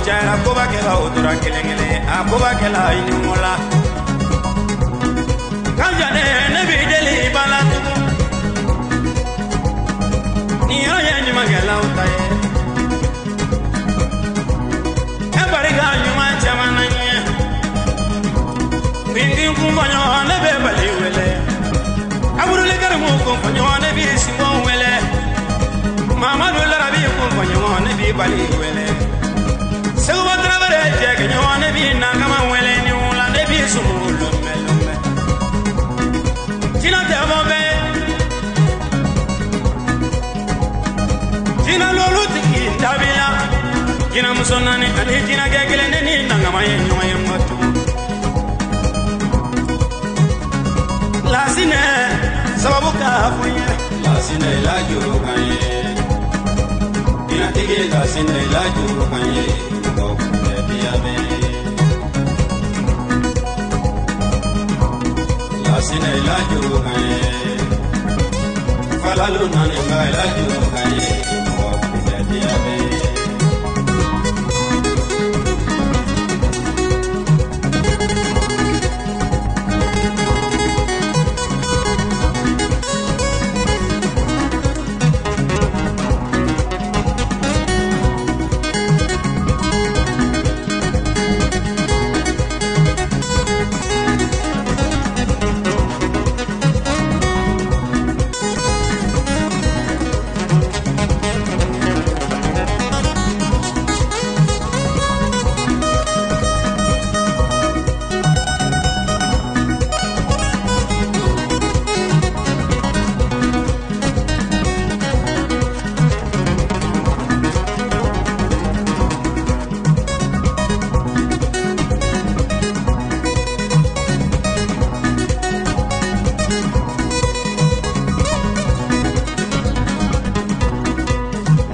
jara ko ba ke la otura kelengele a ko ba ke la inimola kanjane ne bi deli bala ni yo ye ni magala utaye e bari ga nyuma chamana nye bingi kumbanyo ne be bali wele aburu le karmo kumbanyo ne bi simbo wele mama do la rabi kumbanyo ne bi bali wele sego travere je nyo ne bi nangama wele ni wala ne bi sumulo melome tina te bombe tina lolu tiki tabila tina musonani ani tina gegele ne ni nangama nyo yemotu lasine sababu ka fuye lasine la juru kanye tina tiki lasine la juru kanye Lasine la juru kanye, falalu nane ba la juru kanye, mo kujadi abe.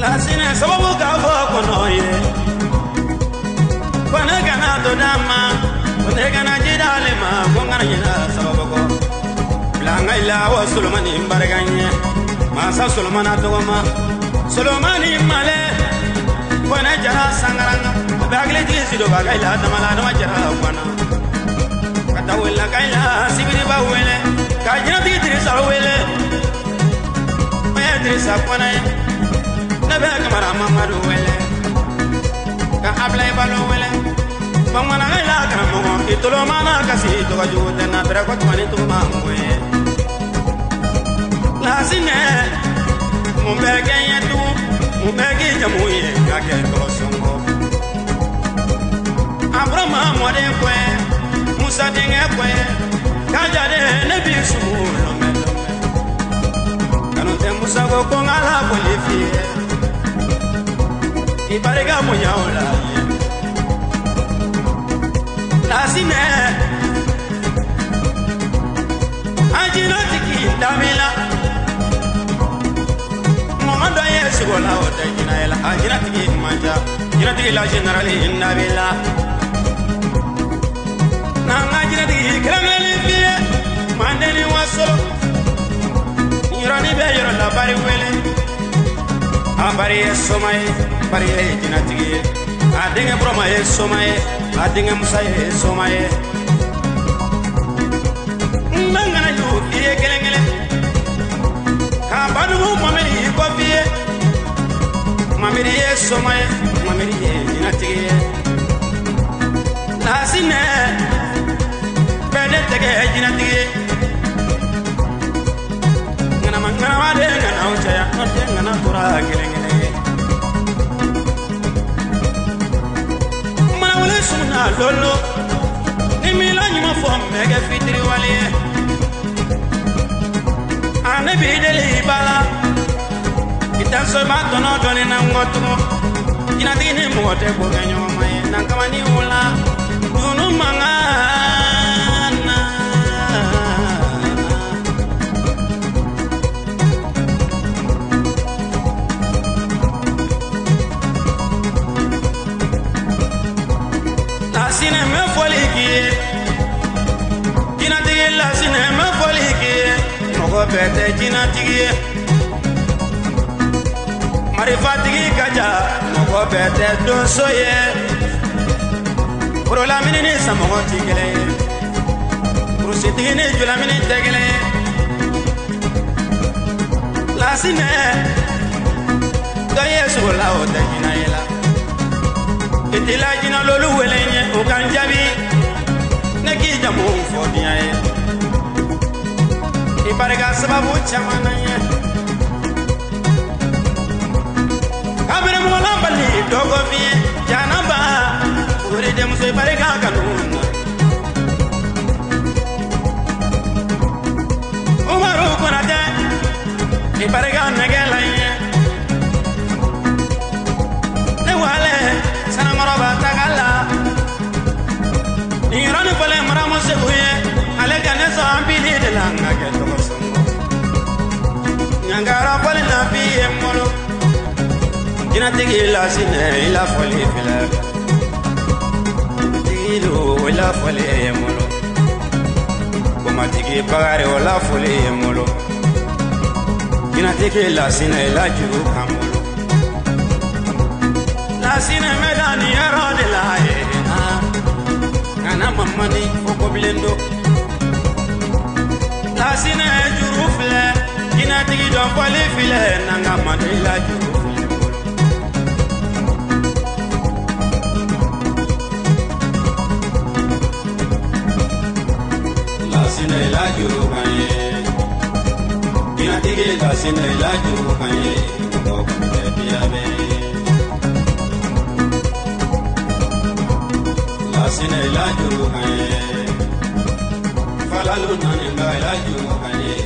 Lasine sababu ka fo kono ye kone kana to dama kone kana jidale ma ko ngana yina sababu ko blanga ila wa sulmani barganye masa sulmana to ma sulmani male kone jara sangaranga bagle ji sido bagala tamala no jara wana kata wala kaila sibiri ba wele kajina ti tri sa wele ma tri sa kone nabe kamara mamadu wele ka ablay balo wele bamana ila karamo itolo mana kasi to wajude na bere ko tmani to mamwe lasine mumbege yetu mumbege jamuye kake to songo abrama mode kwe musa dinge kwe kajade nabi sumulo melo kanu te musa go kongala bolifie Ibarega munyaola Lasine Ajinotiki damila Momando yesu gola ota jinaela Ajinotiki manja Jinotiki la generali innabila Nanga jinotiki kremeli fiye Mandeni waso Yorani be yorola bari wele Abari yesomaye bari jinatigi adinge broma ye somaye adinge musa ye somaye ngana yu iye gelengele ka badu mameri ko biye mameri ye somaye mameri ye jinatigi lasine bede tege jinatigi ngana mangana wade ngana uchaya note ngana tura gelengele suna lolo ni mila nyuma fo mege fitri wale ane bideli bala itan so ma tono doni na ngotu ina dini mote ko ganyo mai na kama ni ula dunu mangana Lasine me foliki Jina tigi lasine me foliki Mogo bete jina tigi marifatigi kaja mɔgɔ bɛɛ tɛ donso ye forolamini ni samɔgɔ ti kelen ye furusitigi ni julamini tɛ kelen ye lasinɛ dɔ ye sogola o tɛ ɲina ye la itila jina lolu wele ye o kan jaabi ne k'i jamu fɔ diɲɛ ye i barika sababu caman na ye kabiri mɔgɔla bali dogo fiye janaba ori denmuso i barika kanu Umaru Konate i barika nɛgɛla ye ne wale sanamɔrɔba tagala ni yɔrɔni fɔlen maramu segu ye ale ka ne sɔn an bili de la n ka kɛ tɔgɔ sɔngɔ ɲangara fɔli na bi ye n bolo jinɛtigi lasinɛ i la fɔli filɛ tigi do i la fɔli ye n bolo komatigi bagari o la fɔli ye n bolo jinɛtigi lasinɛ i la juru kan bolo lasinɛ mɛ da nin yɔrɔ de la ye kana mamani foko bilen do lasinɛ juru filɛ jinɛtigi dɔn fɔli filɛ nanga mande i la juru filɛ lasinɛ i la juru kan ye jinɛtigi lasinɛ i la juru kan ye mɔgɔ kɔni tɛ diya bɛ lasinɛ i la juru kan ye falalu nani nka i la juru kan ye